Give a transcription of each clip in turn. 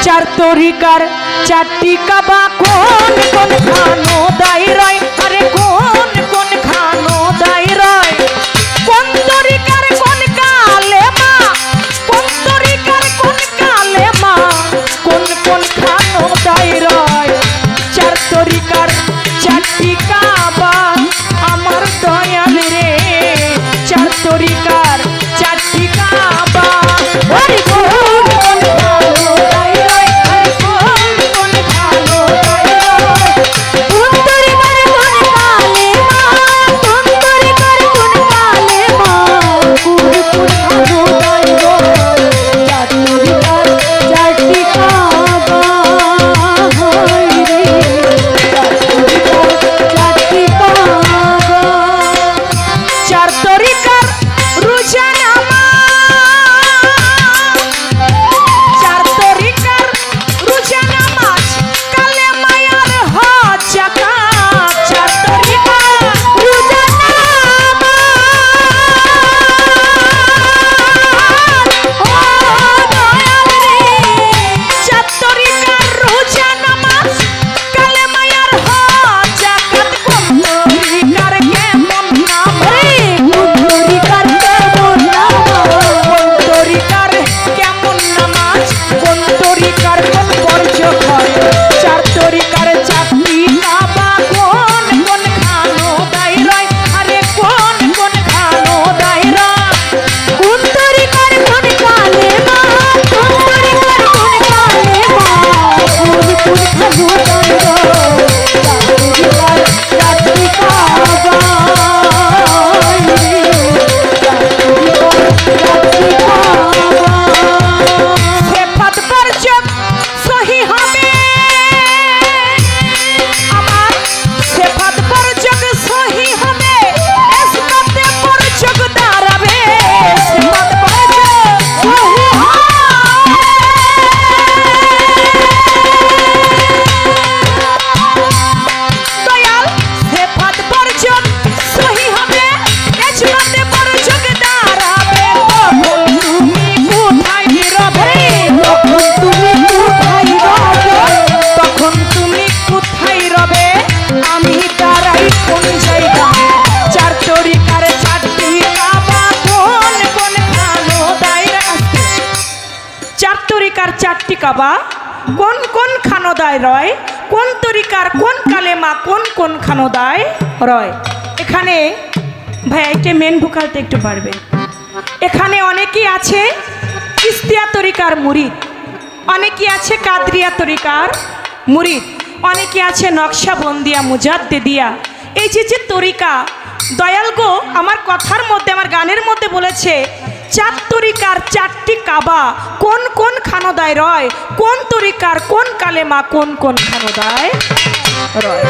চার তরিকার চারটি কাবা কোন কোন খানো দাই রয় আরে কোন কোন খানো দাই রয় কোন তরিকার কোন কালেমা কোন তরিকার কোন কালেমা কোন কোন খানো দাই রয় চার তরিকার চারটি কাবা আমার দয়াল রে চার তরিকার চারটি কাবা ওরে কোন কোন খানো দাই রয় আরে কোন কোন খানো দাই রয় কোন তরিকার কোন কালেমা কোন তরিকার কোন কালেমা কোন কোন খানো দাই রয় চার তরিকার চারটি কাবা হয় রে চার তরিকার রোজা নামাজ চার তরিকার রোজা নামাজ কালেমা আর হজ যাকাত চার তরিকার রোজা চার তরিকার রোজা নামাজ কালেমা আর হজ যাকাত কোন তরিকার কেমন নাম রে কোন তরিকার কেমন নাম কোন তরিকার কেমন নামাজ কোন তরিকার কোন বর্জ্য হয় চার তরিকার চারটি কাবা কোন কোন খানো দাই রয় আরে কোন কোন খানো দাই রয় কোন তরিকার কোন কালেমা কোন তরিকার কোন কালেমা কোন কোন খানো দাই রয় চার তরিকার চারটি কাবা সেফাত বর্জক সহি হবে আমার সেফাত বর্জক সহি হবে ইসবাতে বর্জক দাঁড়াবে সেফাত বর্জক সহি দয়াল সেফাত বর্জক সহি হবে ইসবাতে বর্জক দাঁড়াবে তখন তুমি কোথায় রবে আমি দাঁড়াই কোন জায়গায় চার তরিকার চারটি কাবা কোন কোন খানো দাই চার তরিকার চারটি কাবা কোন কোন খানো দায় রয় কোন তরিকার কোন কালেমা কোন কোন খানো দায় রয় এখানে ভাই এটা মেন ভোকালটা একটু বাড়বে এখানে অনেকেই আছে চিশতিয়া তরিকার মুরিদ অনেকেই আছে কাদরিয়া তরিকার মুরিদ অনেকে আছে নকশাবন্দিয়া মুজাদ্দিদিয়া এই যে তরিকা দয়াল গো আমার কথার মধ্যে আমার গানের মধ্যে বলেছে চার তরিকার চারটি কাবা কোন কোন খানোদায় রয় কোন তরিকার কোন কালেমা কোন কোন খানোদায় রয়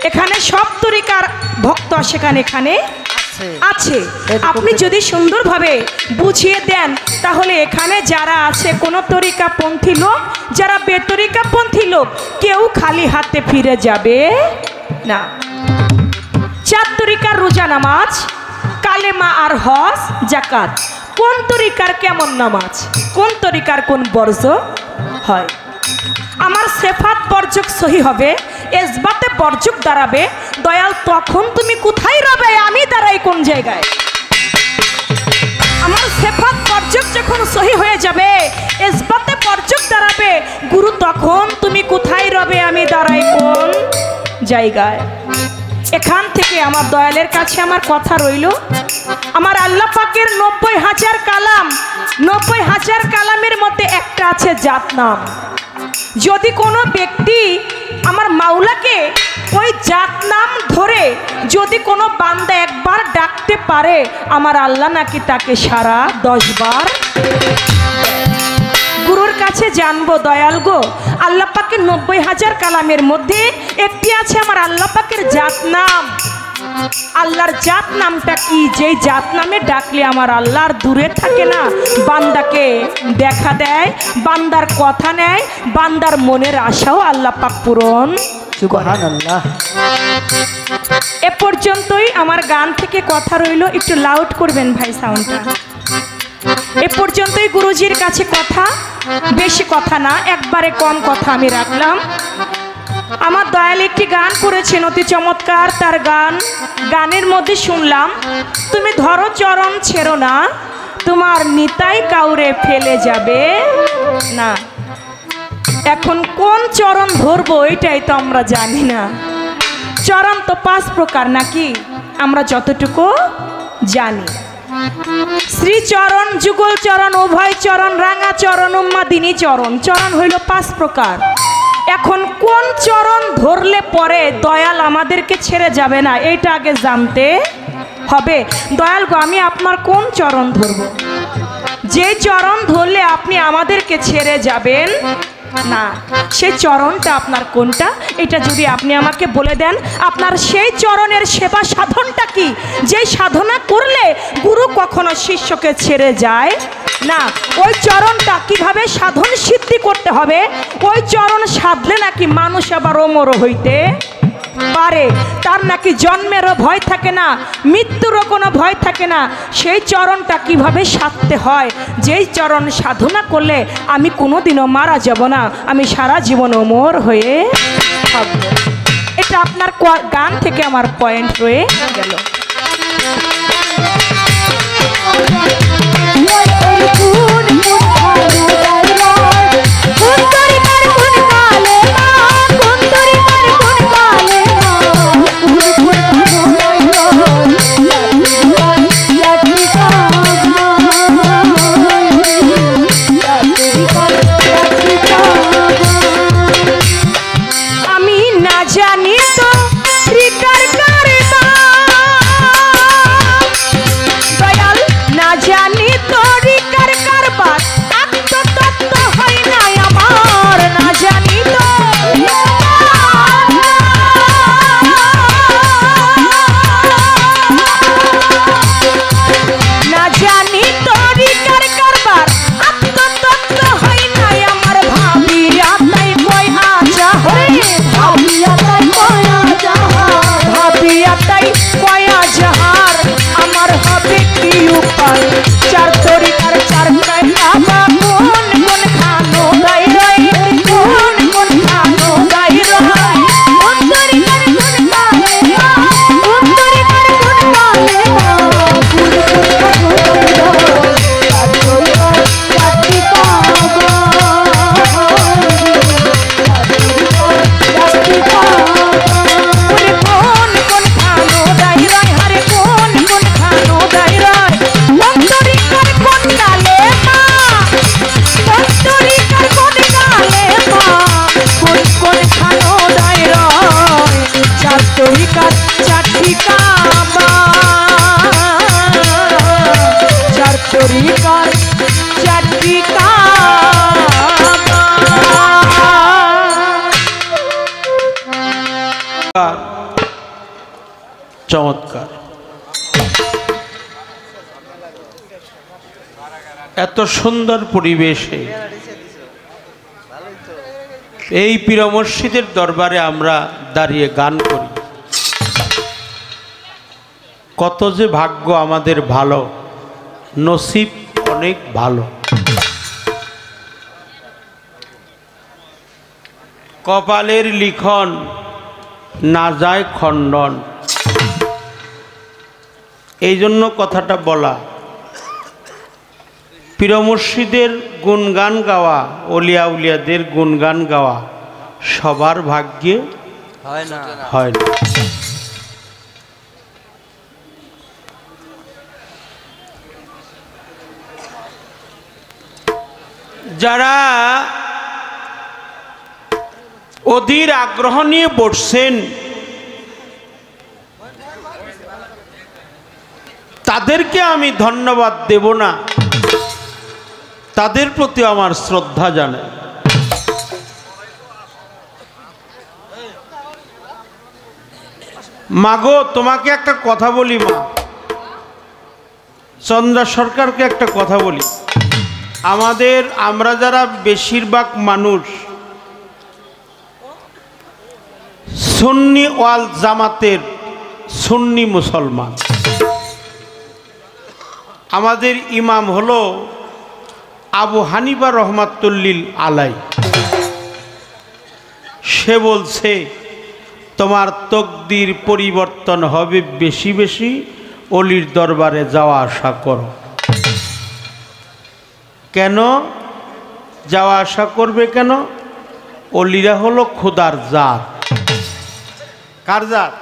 এখানে সব তরিকার ভক্ত সেখানে এখানে আছে আপনি যদি সুন্দরভাবে বুঝিয়ে দেন তাহলে এখানে যারা আছে কোন তরিকাপন্থী লোক যারা বেতরিকাপন্থী লোক কেউ খালি হাতে ফিরে যাবে না চার তরিকার রোজা নামাজ কালেমা আর হজ যাকাত কোন তরিকার কেমন নামাজ কোন তরিকার কোন বর্জ্য হয় আমার সেফাত বর্জক সহি হবে ইসবাতে বর্জক দাঁড়াবে দয়াল তখন তুমি কোথায় রবে আমি দাঁড়াই কোন জায়গায় আমার সেফাত বর্জক যখন সহি হয়ে যাবে ইসবাতে বর্জক দাঁড়াবে গুরু তখন তুমি কোথায় রবে আমি দাঁড়াই কোন জায়গায় এখান থেকে আমার দয়ালের কাছে আমার কথা রইল আমার আল্লাহ পাকের 90,000 কালাম 90,000 কালামের মধ্যে একটা আছে জাত নাম যদি কোনো ব্যক্তি আমার মাওলাকে ওই জাত নাম ধরে যদি কোনো বান্দা একবার ডাকতে পারে আমার আল্লাহ নাকি তাকে সারা 10 বার গুরুর কাছে জানবো দয়াল গো আল্লাহ পাকের 90,000 কালামের মধ্যে একটি আছে আমার আল্লাহ পাকের জাত নাম আল্লাহর জাত নামটা কি যে জাত নামে ডাকলে আমার আল্লাহর দূরে থাকে না বান্দাকে দেখা দেয় বান্দার কথা নেয় বান্দার মনের আশাও আল্লাহ পাক পূরণ সুবহানাল্লাহ এ পর্যন্তই আমার গান থেকে কথা রইল একটু লাউড করবেন ভাই সাউন্ডটা এ পর্যন্তই গুরুজির কাছে কথা, বেশি কথা না, একবারে কম কথা আমি রাখলাম। আমার দয়াল একটি গান করেছেন অতি চমৎকার, তার গানের মধ্যে শুনলাম, তুমি ধরো চরণ ছেড়ো না, তোমার নিতাই কাউরে ফেলে যাবে না। এখন কোন চরণ ধরবো এটাই তো আমরা জানি না। চরণ তো 5 প্রকার নাকি, আমরা যতটুকু জানি। শ্রীচরণ, যুগল চরণ, উভয় চরণ, রাঙা চরণ, উম্মাদিনী চরণ। চরণ হইল 5 প্রকার। এখন কোন চরণ ধরলে পরে দয়াল আমাদেরকে ছেড়ে যাবে না, এইটা আগে জানতে হবে। দয়াল গো, আমি আপনার কোন চরণ ধরব? যে চরণ ধরলে আপনি আমাদেরকে ছেড়ে যাবেন না, সেই চরণটা আপনার কোনটা, এটা যদি আপনি আমাকে বলে দেন। আপনার সেই চরণের সেবা সাধনটা কি, যে সাধনা করলে গুরু কখনো শিষ্যকে ছেড়ে যায় না, ওই চরণটা কিভাবে সাধন সিদ্ধি করতে হবে, ওই চরণ সাধলে নাকি মানুষ আবার অমর হইতে পারে, তার নাকি জন্মেরও ভয় থাকে না, মৃত্যুরও কোনো ভয় থাকে না। সেই চরণটা কিভাবে সাধতে হয়, যেই চরণ সাধনা করলে আমি কোনোদিনও মারা যাব না, আমি সারা জীবন অমর হয়ে থাকবো। এটা আপনার গান থেকে আমার পয়েন্ট রয়ে গেল। চমৎকার, এত সুন্দর পরিবেশে এই পীর মুর্শিদের দরবারে আমরা দাঁড়িয়ে গান করি। কত যে ভাগ্য আমাদের ভালো, নসিব অনেক ভালো। কপালের লিখন না যায় খণ্ডন, এই জন্য কথাটা বলা। পীর মুর্শিদের গুণগান গাওয়া, ওলিয়া উলিয়াদের গুণগান গাওয়া সবার ভাগ্যে হয় না। যারা অধীর আগ্রহ নিয়ে বসছেন তাদেরকে আমি ধন্যবাদ দেব না, তাদের প্রতি আমার শ্রদ্ধা জানাই। মাগো, তোমাকে একটা কথা বলি মা, চন্দ্রা সরকারকে একটা কথা বলি। আমরা যারা বেশিরভাগ মানুষ সুন্নি ওয়াল জামাতের সুন্নি মুসলমান, আমাদের ইমাম হলো আবু হানিফা রহমাতুল্লিল আলাই, সে বলছে তোমার তকদির পরিবর্তন হবে, বেশি বেশি অলির দরবারে যাওয়া আসা করো। কেন যাওয়া আসা করবে? কেন? অলিরা হলো খোদার জাত। কার জাত?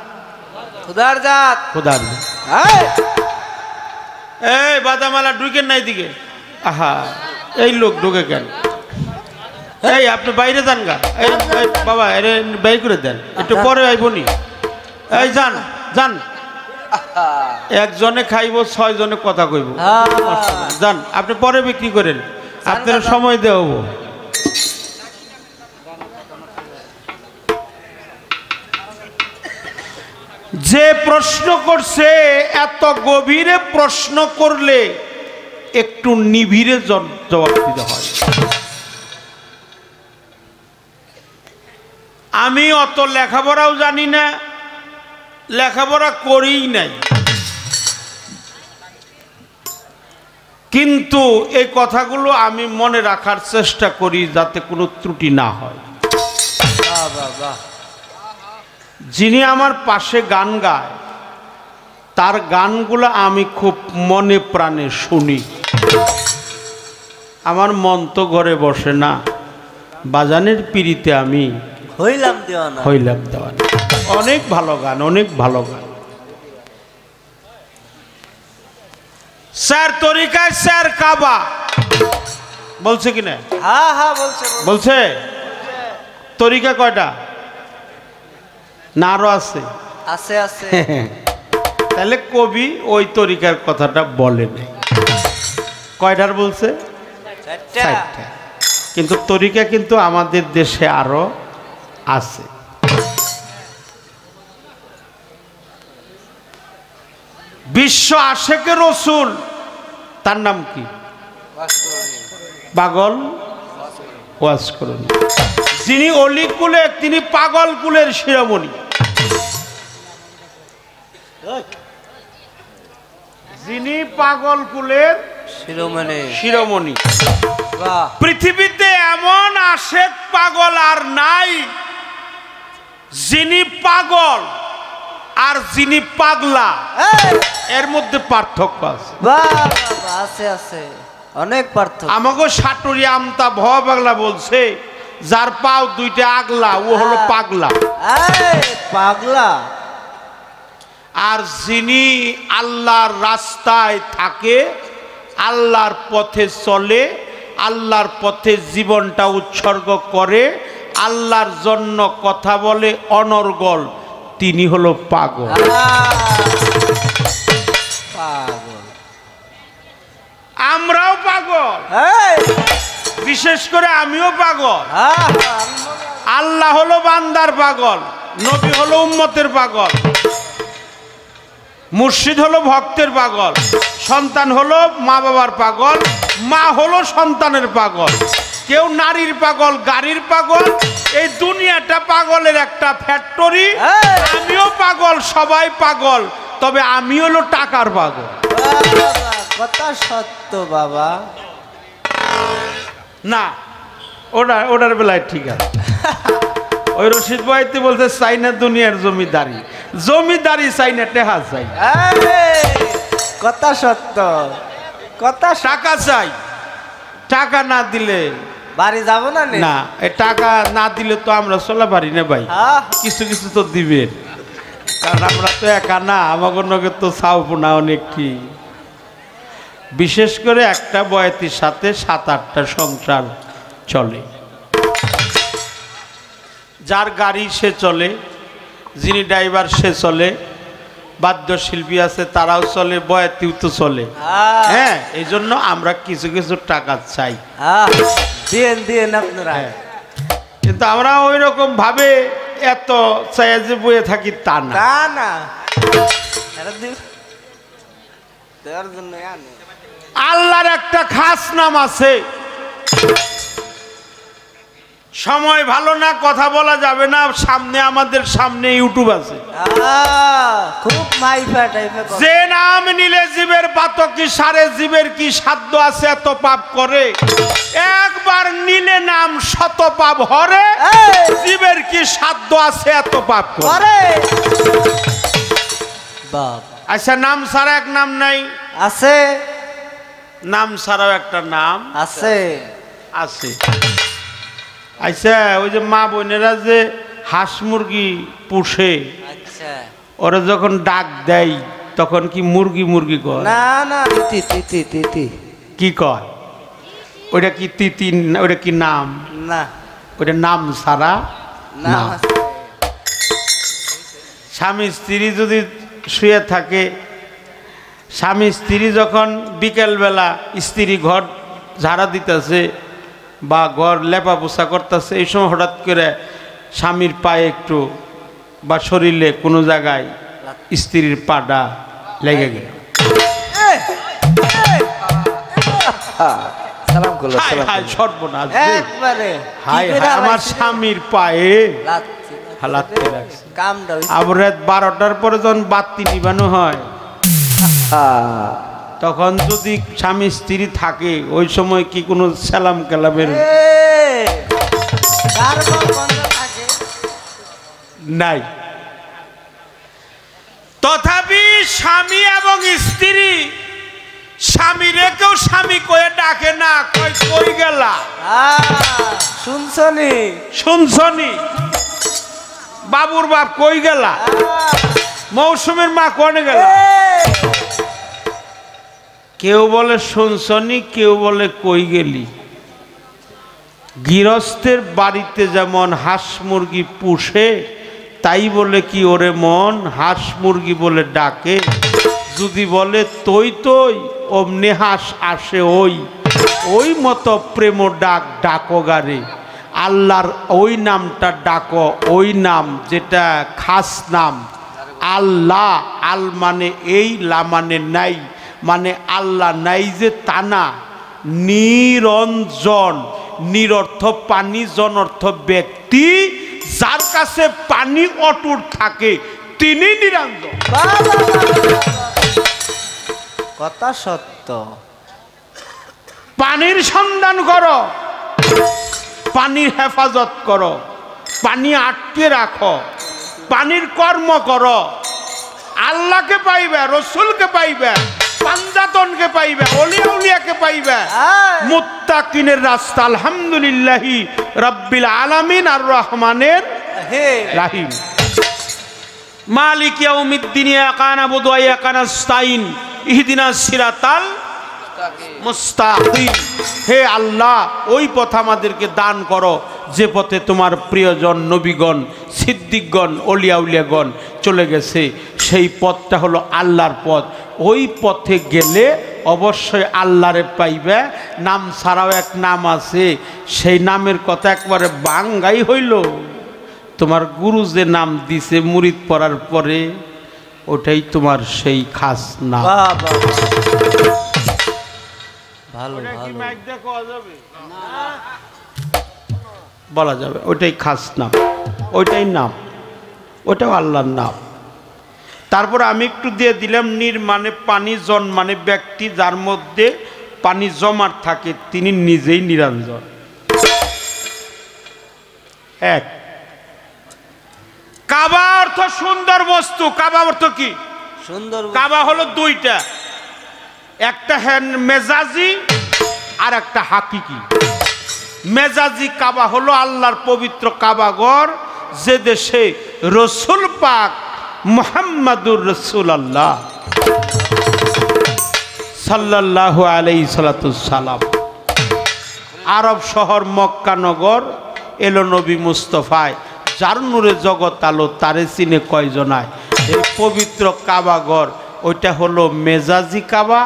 খুদার জাত। খোদার জাত। এই বাদামালা ঢুকেন নাই দিকে। আহা, এই লোক ঢুকে কেন? এই আপনি বাইরে যান গা। এই বাবা এরে বাই করে দেন, একটু পরে আইবনি। এই যান যান, একজনে খাইব, 6 জনে কথা কইব। যান, আপনি পরে বিক্রি করেন, আপনার সময় দেব। যে প্রশ্ন করছে, এত গভীরে প্রশ্ন করলে একটু নিবিড়ে জবাব দিতে হয়। আমি অত লেখাপড়াও জানি না, লেখাপড়া করিই নাই, কিন্তু এই কথাগুলো আমি মনে রাখার চেষ্টা করি যাতে কোনো ত্রুটি না হয়। যিনি আমার পাশে গান গায়, তার গানগুলো আমি খুব মনে প্রাণে শুনি। আমার মন তো ঘরে বসে না, বাজানের পিড়িতে আমি হইলাম দেওয়ানা। হইলাম দেওয়ানা। অনেক ভালো গান, অনেক ভালো গান। স্যার তরিকায় স্যার কাবা বলছে কিনা? হ্যাঁ হ্যাঁ বলছে। বলছে তরিকা কয়টা? না আরো আছে? আছে আছে। তাহলে কবি ওই তরিকার কথাটা বলে নাই। কয়টার বলছে? 4টা। কিন্তু তরিকা কিন্তু আমাদের দেশে আরো আছে। বিশ্ব আশেকে রসুল, তার নাম কি? পাগল ওয়াজ করুন। যিনি অলি কুলে, তিনি পাগল কুলের শিরোমণি। যিনি পাগল কুলের শিরোমণি। পৃথিবীতে এমন আশেক পাগল আর নাই। যিনি পাগল আর যিনি পাগলা, এর মধ্যে পার্থক্য আছে। আছে আছে, অনেক পার্থক্য। আমাকে সাটুরি আমতা ভ পাগলা বলছে, যার পাও 2টা আগলা ও হলো পাগলা। পাগলা। আর যিনি আল্লাহর রাস্তায় থাকে, আল্লাহর পথে চলে, আল্লাহর পথে জীবনটা উৎসর্গ করে, আল্লাহর জন্য কথা বলে অনর্গল, তিনি হলো পাগল। পাগল। আমরাও পাগল, বিশেষ করে আমিও পাগল। আল্লাহ হলো বান্দার পাগল, নবী হলো উম্মতের পাগল, মুর্শিদ হলো ভক্তের পাগল, সন্তান হলো মা বাবার পাগল, মা হলো সন্তানের পাগল, কেউ নারীর পাগল, গাড়ির পাগল। এই দুনিয়াটা পাগলের একটা ফ্যাক্টরি। আমিও পাগল, সবাই পাগল, তবে আমি হলো টাকার পাগল। কথা সত্য বাবা। না, ওটার বেলায় ঠিক আছে। ওই রশিদ ভাইতে বলছে চাইনা দুনিয়ার জমিদারি, জমিদারি চাইনা, টেহা চাই। কথা সত্য, কথা। টাকা চাই, টাকা না দিলে বাড়ি যাব না। না, এই টাকা না দিলে তো আমরা চলা পারি না ভাই। কিছু কিছু তো দিবেন, কারণ আমরা তো একা না, আমাদের নগে তো চাওব না অনেক কি। বিশেষ করে একটা বয়াতির সাথে 7-8টা সংসার চলে। যার গাড়ি সে চলে, যিনি ড্রাইভার সে চলে, বাদ্যশিল্পী আছে তারাও চলে, বয়াতিও তো চলে। হ্যাঁ, এই জন্য আমরা কিছু কিছু টাকা চাই। দিন আপনারা। কিন্তু আমরা ওই রকম ভাবে এত চাই যে বয়ে থাকি তা না। আল্লাহর একটা খাস নাম আছে, সময় ভালো না, কথা বলা যাবে না। সামনে আমাদের সামনে ইউটিউব আছে। খুব মাইফা টাইপের কথা। যে নাম নিলে জীবের পাতকি সারে, জীবের কি সাধ্য আছে এত পাপ করে? একবার নিলে নাম শত পাপ হরে, জীবের কি সাধ্য আছে এত পাপ করে? বাপ আচ্ছা, নাম ছাড়া এক নাম নাই? আছে। নাম ছাড়াও একটা নাম আছে। আছে। আচ্ছা, ওই যে মা বোনেরা যে হাঁস মুরগি পুষে, আচ্ছা, ওরা যখন ডাক দেয় তখন কি মুরগি মুরগি কয়? না না, তিতি কি কয়? ওইটা কি তিতি? ওইটা কি নাম? না, ওইটা নাম ছাড়া না। না। স্বামী স্ত্রী যদি শুয়ে থাকে, স্বামী স্ত্রী যখন বিকেলবেলা স্ত্রী ঘর ঝাড়া দিতেছে বা ঘর লেপা পোছা করতেছে, এই সময় হঠাৎ করে স্বামীর পায়ে একটু বা শরীরে কোনো জায়গায় স্ত্রীর পাটা লেগে গেল, সালাম করলো, হায় সালাম হায় করলো। সর্বনাশ রে। একবারে হায় কি করে হায়, আমার আলাইছে রে? স্বামীর পায়ে লাত্তি, হালাতে লাগছে। কামটা হইছে। আবার রাত 12টার পরে যখন বাতি নিবানো হয়, তখন যদি স্বামী স্ত্রী থাকে, ওই সময় কি কোনো সালাম কালামের কার ঘর বন্ধ থাকে? নাই? তথাপি স্বামী এবং স্ত্রী, স্বামী রেখেও স্বামী কয়ে ডাকে না, কই কই গেলা? শুনছনি? শুনছনি? বাবুর বাপ কই গেলা? মৌসুমের মা কোনে গেলা? কেউ বলে শুনছনি, কেউ বলে কই গেলি। গৃহস্থের বাড়িতে যেমন হাঁস মুরগি পুষে, তাই বলে কি ওরে মন হাঁস মুরগি বলে ডাকে? যদি বলে তৈ তৈ, অমনি হাঁস আসে ওই। ওই মতো প্রেম ডাক ডাকো গারে, আল্লাহর ওই নামটা ডাকো, ওই নাম যেটা খাস নাম আল্লাহ। আল মানে এই, লা মানে নাই, মানে আল্লাহ নাই যে তা না। নিরঞ্জন, নিরর্থ পানি, জন অর্থ ব্যক্তি, যার কাছে পানি অটুট থাকে তিনি নিরঞ্জন। কথা সত্য। পানির সন্ধান করো, পানির হেফাজত করো, পানি আটকে রাখো, পানির কর্ম করো, আল্লাহকে পাইবে, রসুলকে পাইবে, পাঞ্জাতনকে পাইবে, ওলিয়া উলিয়াকে পাইবে। মুত্তাকিনের রাস্তা আলহামদুলিল্লাহি রাব্বিল আলামিন আর রহমানের রাহিম। মালিক ইয়াউমিদ্দিন ইয়াকা নাবুদু ওয়া ইয়াকা নাস্তাইন ইহদিনাস সিরাতাল মুস্তাকিম। হে আল্লাহ, ওই পথ আমাদেরকে দান করো যে পথে তোমার প্রিয়জন নবীগণ, সিদ্দিকগণ, ওলিয়া উলিয়াগণ চলে গেছে। সেই পথটা হলো আল্লাহর পথ। ওই পথে গেলে অবশ্যই আল্লাহরে পাইবে। নাম ছাড়াও এক নাম আছে, সেই নামের কথা একবারে বাঙ্গাই হইল। তোমার গুরু যে নাম দিছে মুরিদ পড়ার পরে, ওটাই তোমার সেই খাস নাম। ভালো বলা যাবে ওইটাই খাস নাম, ওইটাই নাম, ওটাও আল্লাহর নাম। তারপর আমি একটু দিয়ে দিলাম নির মানে পানি, জন মানে ব্যক্তি, যার মধ্যে পানি জমাট থাকে তিনি নিজেই নিরঞ্জন। এক। কাবা অর্থ সুন্দর বস্তু। কাবা অর্থ কি? সুন্দর। কাবা হলো দুইটা, একটা মেজাজি আর একটা হাকিকি। মেজাজি কাবা হলো আল্লাহর পবিত্র কাবাঘর, যে দেশে রসুল পাক মুহাম্মাদুর রাসূলুল্লাহ সাল্লাল্লাহু আলাইহি সাল্লাম, আরব শহর মক্কা নগর এলো নবী মুস্তফায়, যার নূরে জগৎ আলো, তারে চিনে কয়জনায়। এই পবিত্র কাবাঘর, ওইটা হলো মেজাজি কাবা।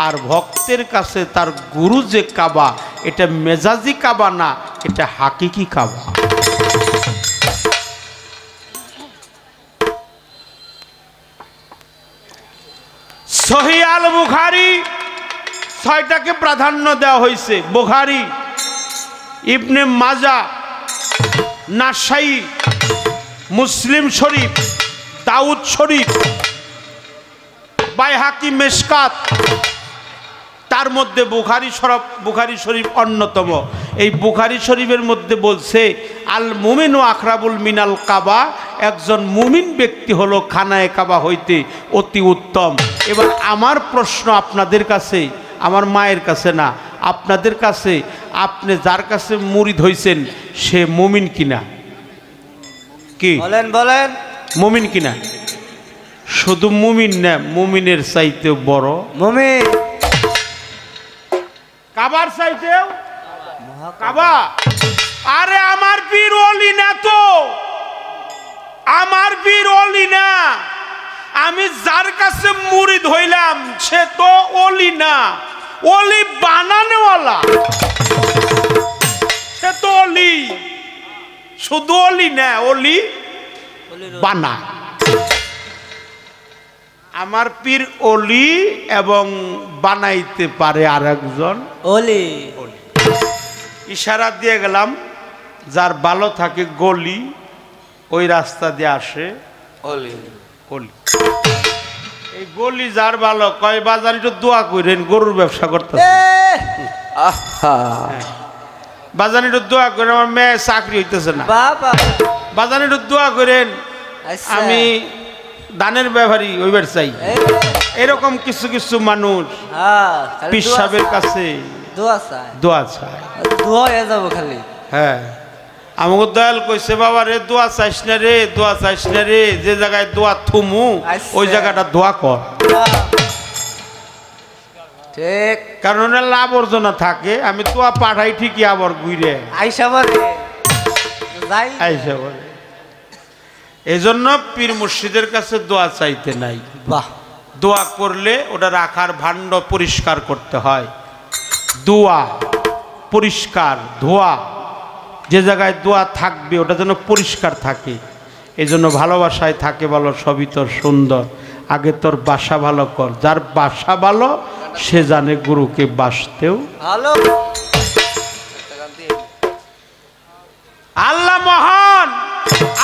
আর ভক্তের কাছে তার গুরু যে কাবা, এটা মেজাজি কাবা না, এটা হাকিকি কাবা। সহিহ আল বুখারী, ছয়টাকে প্রাধান্য দেওয়া হয়েছে। বুখারী, ইবনে মাজা, নাসাই, মুসলিম শরীফ, দাউদ শরীফ, বাইহাকি, মেশকাত, তার মধ্যে বুখারী শরীফ অন্যতম। এই বুখারী শরীফের মধ্যে বলছে আল মুমিনু আখরাবুল মিনাল কাবা, একজন মুমিন ব্যক্তি হলো খানায়ে কাবা হইতে অতি উত্তম। এবার আমার প্রশ্ন আপনাদের কাছে, আমার মায়ের কাছে না, আপনাদের কাছে, আপনি যার কাছে মুরিদ হইছেন সে মুমিন কিনা? কি বলেন বলেন, মুমিন কিনা? শুধু মুমিন না, মুমিনের চাইতেও বড় মুমিন। কাবার চাইতেও কাবা। আরে আমার পীর ওলি না তো, আমার পীর ওলি না। আমি যার কাছে মুরিদ হইলাম সে তো ওলি না, ওলি বানানোওয়ালা। সে তো ওলি, শুধু ওলি না, ওলি বানা। আমার পীর ওলি এবং বানাইতে পারে আর একজন ওলি। ইশারা দিয়ে গেলাম, যার ভালো থাকে গলি, ওই রাস্তা দিয়ে আসে ওলি। গলি। এই গলি যার ভালো কয় বাজার একটু দোয়া করেন, গরুর ব্যবসা করতে বাজার একটু দোয়া করেন, আমার মেয়ে চাকরি হইতেছে না, বাবা বাজার একটু দোয়া করেন, আচ্ছা। আমি দানের ব্যাপারী ওইবার চাই। এরকম কিছু কিছু মানুষ হ্যাঁ, খালি পীর দোয়া সাহেবের চায়। কাছে দোয়া চায়, দোয়া চায়। দোয়া হয়ে যাবো খালি। হ্যাঁ, আমাকে দয়াল কইছে বাবা রে দোয়া চাইস না রে, দোয়া চাইস না রে, যে জায়গায় দোয়া থুমু আচ্ছা। ওই জায়গাটা দোয়া কর। ঠিক, কারণ ওটা লাভ অর্জনা থাকে। আমি দোয়া পাঠাই ঠিকই, আবার ঘুরে আইসা বলে যাই। আইসা বলে। এই জন্য পীর মুর্শিদের কাছে দোয়া চাইতে নাই। বাহ, দোয়া করলে ওটা রাখার ভাণ্ড পরিষ্কার করতে হয়। দোয়া পরিষ্কার, ধোয়া, যে জায়গায় দোয়া থাকবে ওটা যেন পরিষ্কার থাকে। এই জন্য ভালোবাসায় থাকে ভালো, সবই তোর সুন্দর। আগে তোর বাসা ভালো কর, যার বাসা ভালো সে জানে গুরুকে বাসতেও। ভালো। আল্লাহ মহান,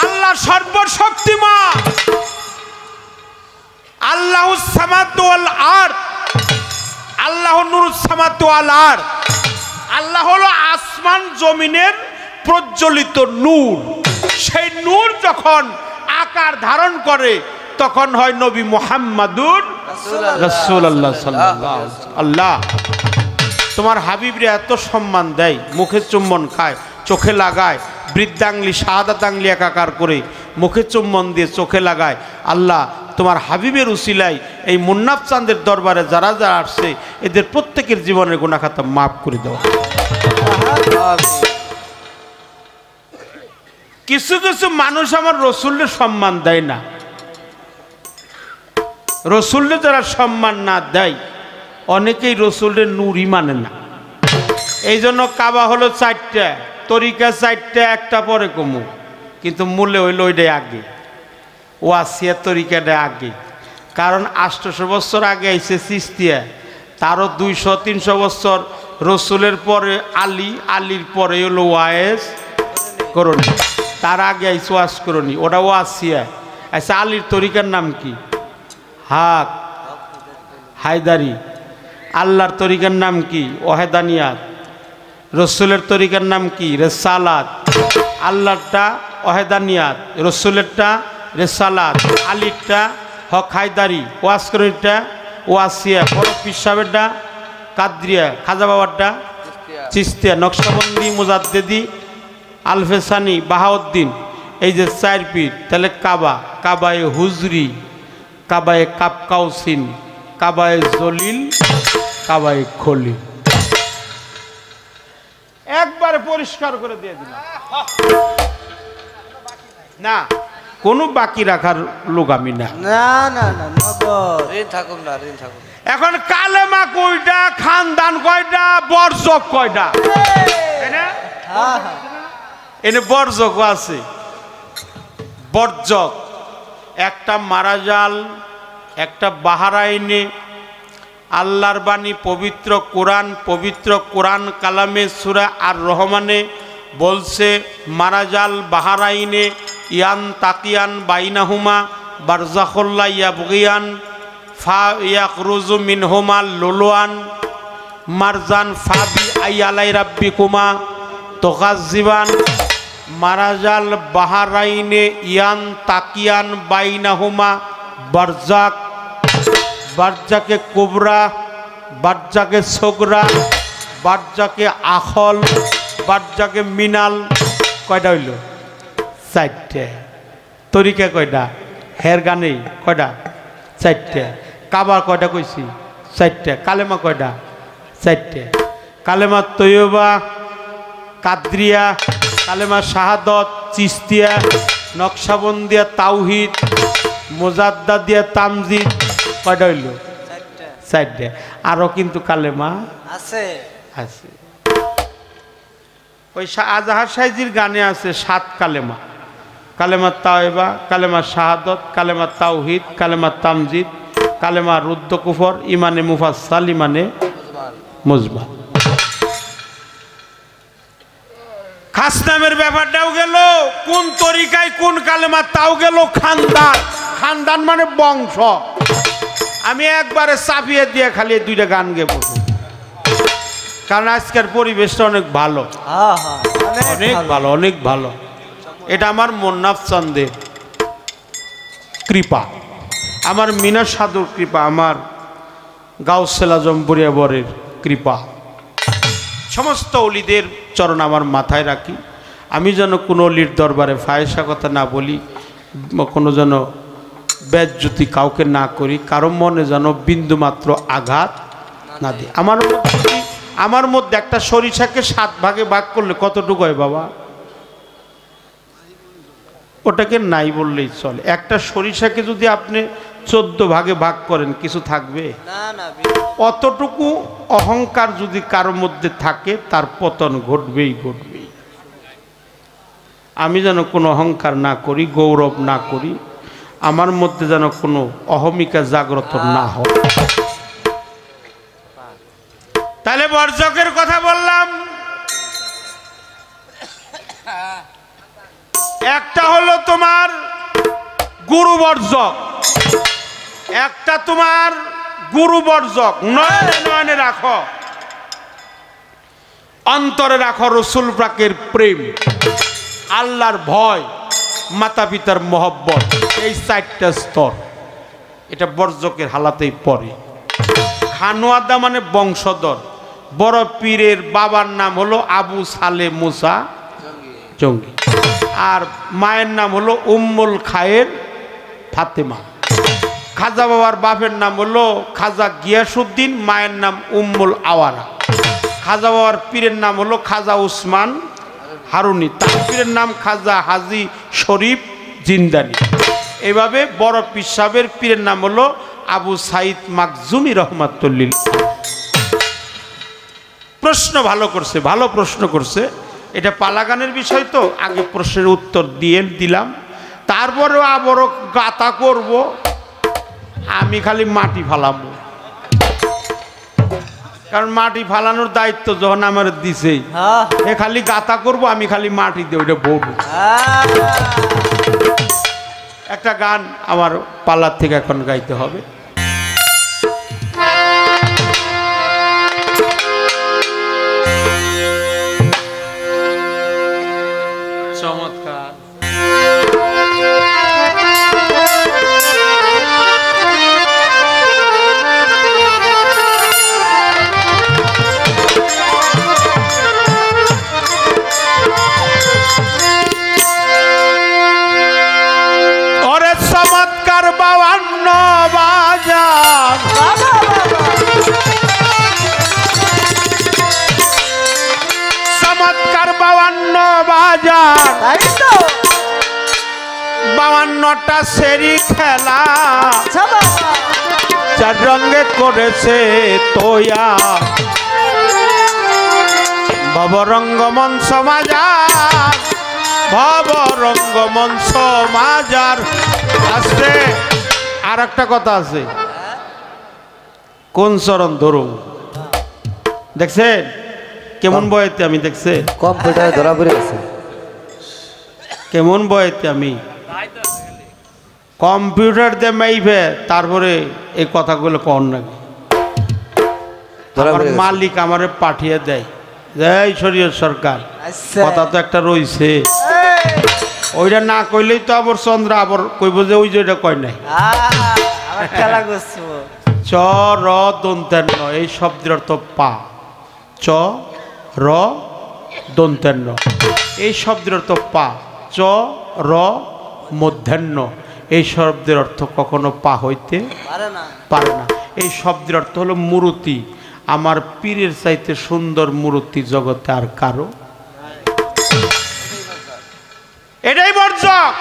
আল্লাহ সর্বশক্তিমান, আল্লাহুস সামাতু ওয়াল আরদ, আল্লাহ নূরুস সামাতু ওয়াল আরদ। আল্লাহ হলো আসমান জমিনের প্রজ্বলিত নূর। সেই নূর যখন আকার ধারণ করে তখন হয় নবী মুহাম্মাদুর রাসূলুল্লাহ সাল্লাল্লাহু আলাইহি ওয়াসাল্লাম। আল্লাহ তোমার হাবিবরে এত সম্মান দেয়, মুখে চুম্বন খায়, চোখে লাগায়, বৃদ্ধাঙ্গলি শাহাদাত আঙ্গলি একাকার করে মুখে চুম্বন দিয়ে চোখে লাগায়। আল্লাহ তোমার হাবিবের উসিলায় এই মুন্নাফ চাঁদের দরবারে যারা যারা আসছে এদের প্রত্যেকের জীবনের গুনাহ খাতা মাফ করে দাও। কিছু কিছু মানুষ আমার রসুলের সম্মান দেয় না। রসুলের যারা সম্মান না দেয় অনেকেই রসুলের নূরই মানে না। এই জন্য কাবা হলো চারটা, তরিকা চারটা, একটা পরে কমু, কিন্তু মূল্যে হইল ওইটাই আগে, ওয়াসিয়া তরিকাটা আগে। কারণ 800 বছর আগে আইসে চিস্তিয়া, তারও 200-300 বছর রসুলের পরে আলী, আলীর পরে হলো ওয়ায়েস করণী, তার আগে আইসে ওয়াস করণী, ওটা ওয়াসিয়া। আচ্ছা আলীর তরিকার নাম কি? হাক, হায়দারি। আল্লাহর তরিকার নাম কি? ওহেদানিয়াত। রসুলের তরিকার নাম কি? রেসালাত। আল্লাহরটা ওহেদানিয়াত, রসুলেরটা রেসালাত, আলীরটা হক হায়দারি, ওয়াসকরণীরটা ওয়াসিয়া, বড় পীর সাহেবেরটা কাদরিয়া, খাজা বাবারটা চিস্তিয়া, নকশবন্দি, মুজাদ্দেদি, আলফেসানি, বাহাউদ্দিন। এই যে 4 পীর। তাহলে কাবা, কাবায়ে হুজরি, কাবায়ে কাপকাউসিন, কাবায়ে জলিল, কাবায়ে খলিল। একবারে পরিষ্কার করে দিয়ে দিলাম, না কোনো বাকি রাখার লোক আমি না। না না না, নগদ ঋণ থাকুক না, ঋণ থাকুক। এখন কালেমা কয়টা, খানদান কয়টা, বর্জক কয়টা, তাই না? হ্যাঁ হ্যাঁ, এনে বর্জক আছে। বর্জক একটা মারাজাল, একটা বাহারাইনে, আল্লাহর বাণী পবিত্র কোরআন কালামে সূরা আর রহমানে বলছে মারাজাল বাহারাইনে ইয়ান তাকিয়ান বাইনাহুমা বারজাখুল্লা ইয়াবগিয়ান ফা ইয়াখরুজু মিনহুমা লুলুয়ান মারজান ফাবি আইয়ালাই রাব্বিকুমা তুকাজ্জিবান মারাজাল বাহারাইনে ইয়ান তাকিয়ান বাইনাহুমা বারজাক বারজাকে কুবরা বারজাকে সগরা বারজাকে আখল বারজাকে মিনাল কয়টা হইল 4টে তরিকা কয়টা হের গানেই কয়টা 4টে কাবার কয়টা কইছি 4টে কালেমা কয়টা 4টে কালেমা তৈয়বা কাদরিয়া কালেমা শাহাদত চিস্তিয়া নকশাবন্দিয়া তাওহিদ মোজাদ্দাদিয়া তামজিদ কয়টা হইল 4টে আরো কিন্তু কালেমা আছে আছে ওই আজহার সাইজির গানে আছে 7 কালেমা কালেমা তাওবা কালেমা শাহাদত কালেমা তাওহিদ কালেমা তামজিদ কালেমা রুদ্দ কুফর ইমানে মুফাসসাল ইমানে মুজমাল খাস নামের ব্যাপারটাও গেল কোন তরিকায় কোন কালেমা তাও গেল খানদান খানদান মানে বংশ আমি একবারে চাপিয়ে দিয়ে খালি 2টা গান গেয়ে বসবো কারণ আজকের পরিবেশটা অনেক ভালো অনেক ভালো অনেক ভালো এটা আমার মোন্নাফ চান্দের কৃপা আমার মিনা সাধুর কৃপা আমার গাউসুল আজম বরিয়াবরের কৃপা সমস্ত অলিদের চরণ আমার মাথায় রাখি আমি যেন কোনো অলির দরবারে ফায়সা কথা না বলি কোনো যেন বেজ্জতি কাউকে না করি কারো মনে যেন বিন্দুমাত্র আঘাত না দিই আমার মধ্যে একটা সরিষাকে 7 ভাগে ভাগ করলে কতটুকু হয় বাবা ওটাকে নাই বললেই চলে একটা সরিষাকে যদি আপনি 14 ভাগে ভাগ করেন কিছু থাকবে অতটুকু অহংকার যদি কারোর মধ্যে থাকে তার পতন ঘটবেই ঘটবেই আমি যেন কোনো অহংকার না করি গৌরব না করি আমার মধ্যে যেন কোনো অহমিকা জাগ্রত না হয় তাহলে বর্জকের কথা বললাম একটা হলো তোমার গুরু বর্জক একটা তোমার গুরু বর্জক নয়নে নয়নে রাখো অন্তরে রাখো রসুল পাকের প্রেম আল্লাহর ভয় মাতা পিতার মহব্বত এই 4টা স্তর এটা বর্জকের হালাতেই পড়ে খানোয়াদা মানে বংশধর বড় পীরের বাবার নাম হলো আবু সালে মুসা জঙ্গি আর মায়ের নাম হলো উম্মুল খায়ের ফাতেমা খাজা বাবার বাপের নাম হলো খাজা গিয়াসউদ্দিন মায়ের নাম উম্মুল আওয়ারা খাজা বাবার পীরের নাম হলো খাজা উসমান হারুনি তার পীরের নাম খাজা হাজি শরীফ জিন্দানি এইভাবে বড় পীর সাহেবের পীরের নাম হলো আবু সাইদ মাকজুমি রহমাতুল্লিল প্রশ্ন ভালো করছে ভালো প্রশ্ন করছে এটা পালাগানের বিষয় তো আগে প্রশ্নের উত্তর দিয়ে দিলাম তারপরেও আবারও গাতা করব আমি খালি মাটি ফালাবো কারণ মাটি ফালানোর দায়িত্ব যখন আমার দিছেই এ খালি গাতা করব আমি খালি মাটি দিয়ে ওইটা বলবো একটা গান আমার পালার থেকে এখন গাইতে হবে চমৎকার ওরে চমৎকার 52 বাজার চমৎকার 52 বাজার 52টা সেরি খেলা 4 রঙে করেছে তোয়া ভবরঙ্গমঞ্চ মাজার ভবরঙ্গমঞ্চ মাজার আসছে আর একটা কথা আছে কোন চরণ ধরুন দেখছেন কেমন বয়েতে আমি দেখছে কম্পিউটারে ধরা পড়ে গেছে। কেমন বয়েতে আমি কম্পিউটার দিয়ে মাইবে তারপরে এই কথাগুলো কন নাকি ধরা আমার পড়ে গেছে। মালিক আমারে পাঠিয়ে দেয় জয় শরীয়ত সরকার আচ্ছা। কথা তো একটা রইছে ওইটা না কইলেই তো আবার চন্দ্র আবার কইব যে ওই যে ওইটা কয় নাই আমার খেলা করছো। চ র দন্তের ন এই শব্দের অর্থ পা চ র দন্তের ন এই শব্দের অর্থ পা চ র মধ্যাহ্ন এই শব্দের অর্থ কখনো পা হইতে পারে না। পারে না। এই শব্দের অর্থ হলো মূর্তি। আমার পীরের চাইতে সুন্দর মূর্তি জগতে আর কারো এটাই বর্জক।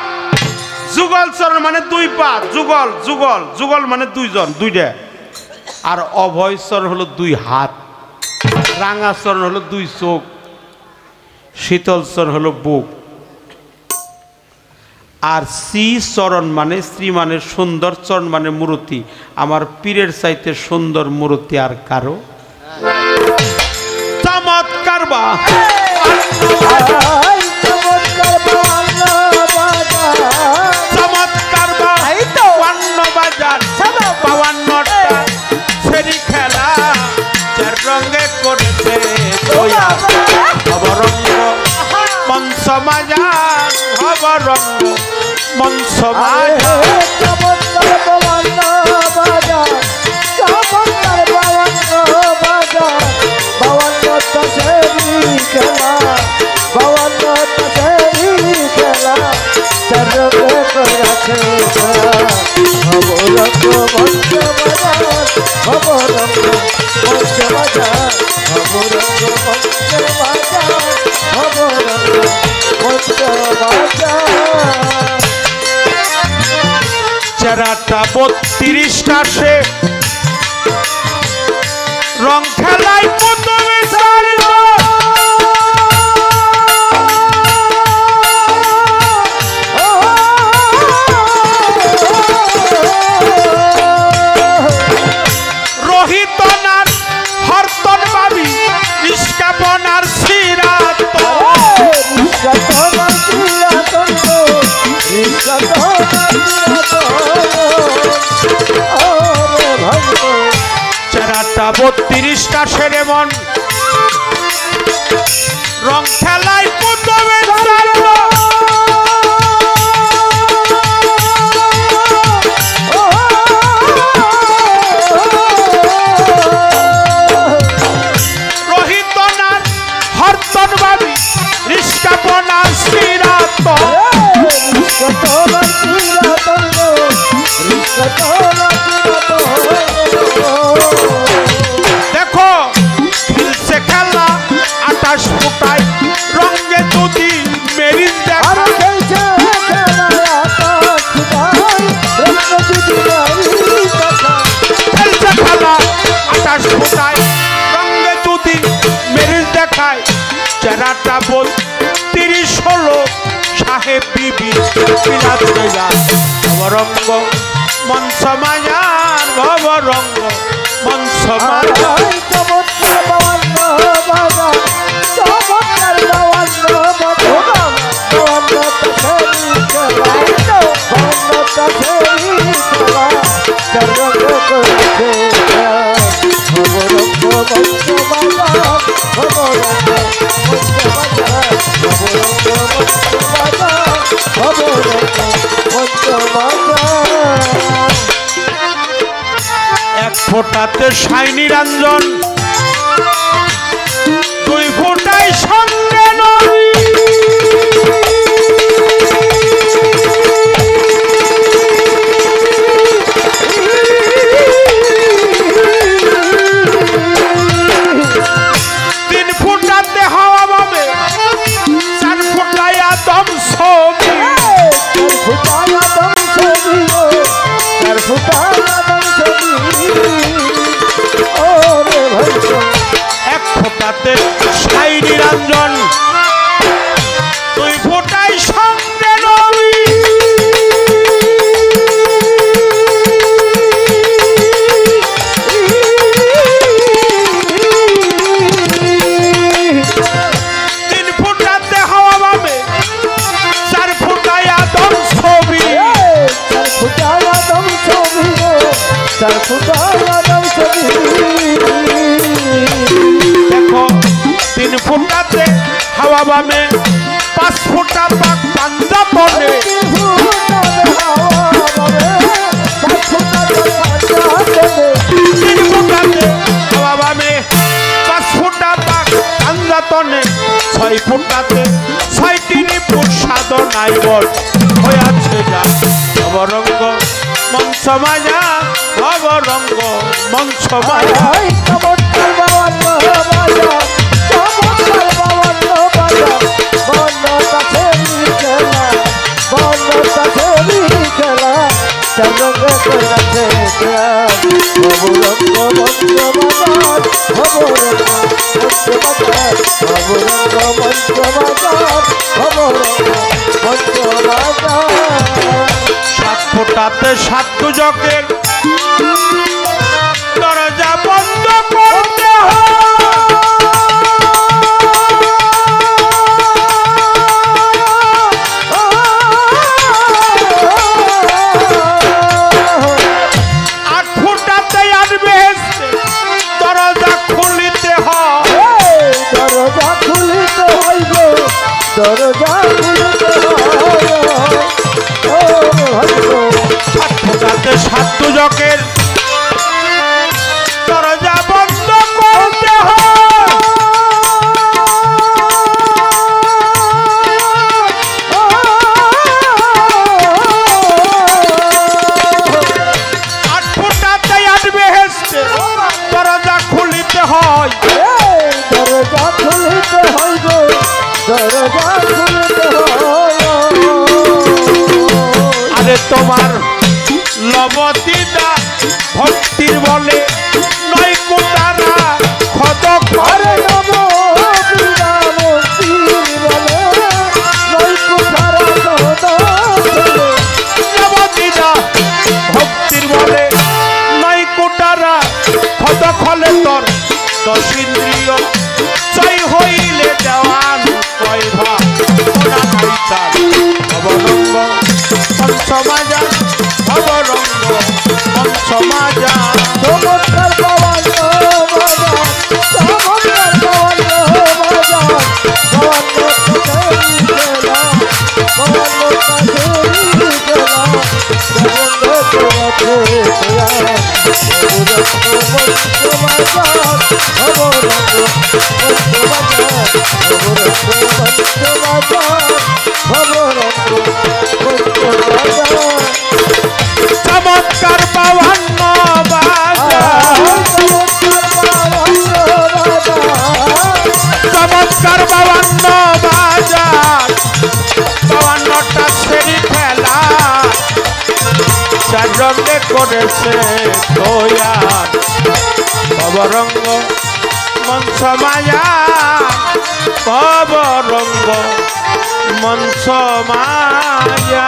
যুগল চরণ মানে দুই পা, যুগল যুগল যুগল মানে দুইজন দুইটা, আর অভয় চরণ হলো দুই হাত, রাঙা চরণ হলো দুই চোখ, শীতল চরণ হলো বুক, আর শ্রী চরণ মানে স্ত্রী মানে সুন্দর, চরণ মানে মূর্তি। আমার পীরের চাইতে সুন্দর মূর্তি আর কারো চমৎকার বা চমৎকার বা বান্ন বাজার বাউান্নটা সেরি খেলা চার রঙে করেছে ভবরঙ্গ মঞ্চ মাজার, ভবরঙ্গ মঞ্চ মাজার। চেরাটা 32টা সে রং খেলায় প্রথমে সারিল, রোহিতনার হরতন বাবি নিষ্কাপনার সিরাত চেরাটা 32টা সেরে মন রং খেলায় প্রথমে সারিল, রোহিতনার হরতন বাবি নিষ্কাপনার সিরাত। দেখো খেলছে খেলা 28 ফুটায় রঙে যদি মেরিন দেখা, খেলছে খেলা 28 ফুটায় রঙে যদি মেরিন দেখায়। চেরাটা 32 হলো সাহেব বিবি ভবরঙ্গ মঞ্চ মাজার, ভবরঙ্গ মঞ্চ মাজার। এক ফোঁটাতে শাইনি রঞ্জন, 2 ফোঁটায় সঙ্গে নই, 3 ফোঁটাতে হাওয়া পাবে, 4 ফোঁটায় আদম ছবি, 4 ফুটা ফুটাতে ছয়টি রিপুর সাধনায় বল হইয়াছে যা নবরঙ্গ মঞ্চ মায়া নবরঙ্গ মঞ্চ মায়া সাত ফোটাতে সাত দুজকের দরজা বন্ধ করতে আট ফোটাতে আট বেহেশতে দরজা খুলিতে হয় দরজা খুলিতে হইব দরজা খুলিতে সাত ফোটাতে সাত দুজকের দরজা বন্ধ করতে হয় আট ফোটাতে আট বেহেশতে দরজা খুলিতে হয় দরজা খুলিতে হইব দরজা খুলিতে আরে তোমার লবতিদা ভক্তির বলে নয় কোটারা খদ আরে নব লবতিদা ভক্তির বলে নয় কোটারা খদ খলে তোর দশ ইন্দ্রিয় জয় হইলে দেওয়ান কয় ভাগ নবরঙ্গ পঞ্চমাজা নবরঙ্গ পঞ্চমাজা চমৎকার পাওয়ার চমৎকার পাওয়ার চমৎকার বাবান্ন বাজা চমৎকার বাবান্ন বাজা বাবান্নটা ছেড়ি খেলা চার রঙে করেছে তোয়ার ভবরঙ্গ মঞ্চ মায়া ভবরঙ্গ মঞ্চ মায়া